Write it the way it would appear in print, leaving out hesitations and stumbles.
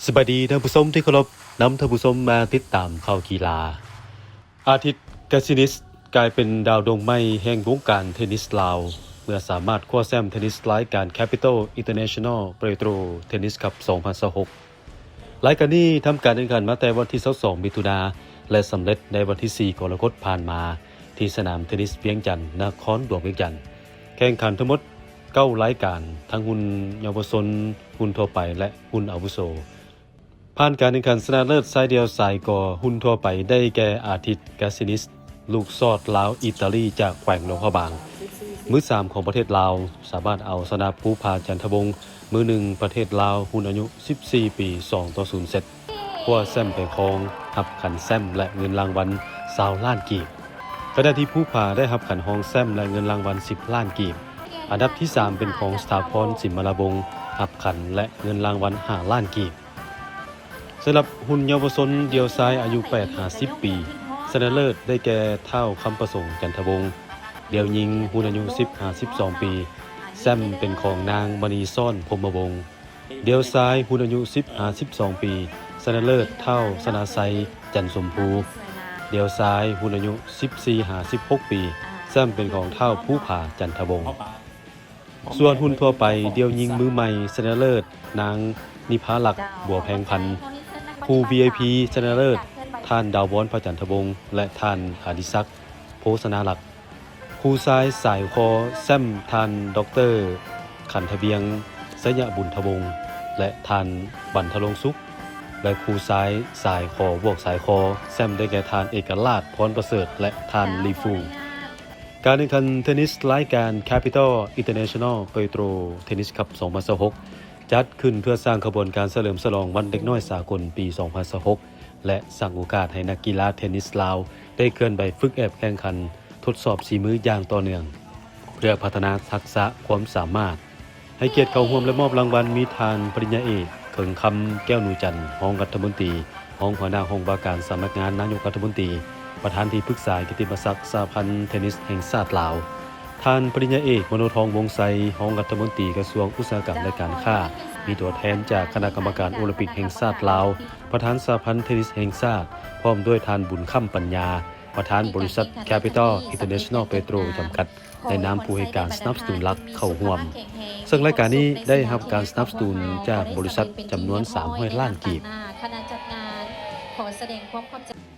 สวัสดีท่านผู้ชมที่เคารพนำท่านผู้ชมมาติดตามข่าวกีฬาอาทิตย์กาซินิสกลายเป็นดาวดวงใหม่แห่งวงการเทนนิสลาวเมื่อสามารถคว้าแชมป์เทนนิสรายการ Capital International Petro Tennis Cup 2026รายการนี้ทำการแข่งขันมาแต่วันที่22มิถุนายนและสำเร็จในวันที่4กรกฎาคมผ่านมาที่สนามเทนนิสเวียงจันทร์นครหลวงเวียงจันทร์แข่งขันทั้งหมด9รายการทั้งหุ่นเยาวชนหุ่นทั่วไปและหุ่นอาวุโสผ่านการแข่งขันชนะเลิศสายเดียวสายก่อหุ่นทั่วไปได้แก่อาทิตย์กาซินิสลูกซอดลาวอิตาลีจากแขวงหลวงพระบางมือ3ของประเทศลาวสามารถเอาชนะภูผาจันทวงศ์มือ1ประเทศลาวหุ่นอายุ14ปี2-0เซตคว้าแชมป์เป็นของหับขันแชมป์และเงินรางวัล20ล้านกีบขณะที่ภูผาได้หับขันฮองแชมป์และเงินรางวัล10ล้านกีบอันดับที่3เป็นของสถาพรสิมมาลาวงศ์หับขันและเงินรางวัล5ล้านกีบสำหรับหุ่นเยาวชนเดียวซ้ายอายุ8-50 ปีชนะเลิศได้แก่เท่าคำประสงค์จันทวงศ์เดียวยิงหุ่นอายุ10-12 ปีแชมป์เป็นของนางมณีซ่อนพรหมวงศ์เดียวซ้ายหุ่นอายุ10-12 ปีชนะเลิศเท่าสนาไซจันทร์สมภูเดียวซ้ายหุ่นอายุ14-16 ปีแชมป์เป็นของเท่าภูผาจันทวงศ์ส่วนหุ่นทั่วไปเดียวยิงมือใหม่ชนะเลิศนางนิพาลักษณ์บัวแพงพันธ์ผู้ VIP ชนะเลิศท่านดาววอนพระจันทวงศ์และท่านอดิศักดิ์โพสนาลักษณ์ผู้ซ้ายสายคอแซมท่านดร.ขันทะเบียงสยบุญทวงศ์และท่านบรรทลงสุขและคู่ซ้ายสายคอบวกสายคอแซมได้แก่ท่านเอกราชพรประเสริฐและท่านลีฟูการแข่งขันเทนนิสรายการ Capital International Petro Tennis Cup 2026จัดขึ้นเพื่อสร้างขบวนการเฉลิมฉลองวันเด็กน้อยสากลปี 2026และสร้างโอกาสให้นักกีฬาเทนนิสลาวได้เคลื่อนไหวฝึกแอบแข่งขันทดสอบฝีมืออย่างต่อเนื่องเพื่อพัฒนาทักษะความสามารถให้เกียรติเข้าร่วมและมอบรางวัลมีทานปริญญาเอกเขิงคำแก้วหนูจันทร์รองรัฐมนตรีรองหัวหน้าห้องว่าการสำนักงานนายกรัฐมนตรีประธานที่ปรึกษากิตติมศักดิ์สหพันธ์เทนนิสแห่งชาติลาวท่านปริญญาเอกมโนทองวงไซรองรัฐมนตรีกระทรวงอุตสาหกรรมและการค้ามีตัวแทนจากคณะกรรมการโอลิมปิกแห่งชาติลาวประธานสหพันธ์เทนนิสแห่งชาติพร้อมด้วยท่านบุญค่ำปัญญาประธานบริษัท Capital International Petro จำกัดในนามผู้ให้การสนับสนุนหลักเข้าร่วมซึ่งรายการนี้ได้รับการสนับสนุนจากบริษัทจำนวน300ล้านกีบคณะจัดงานขอแสดงความขอบใจ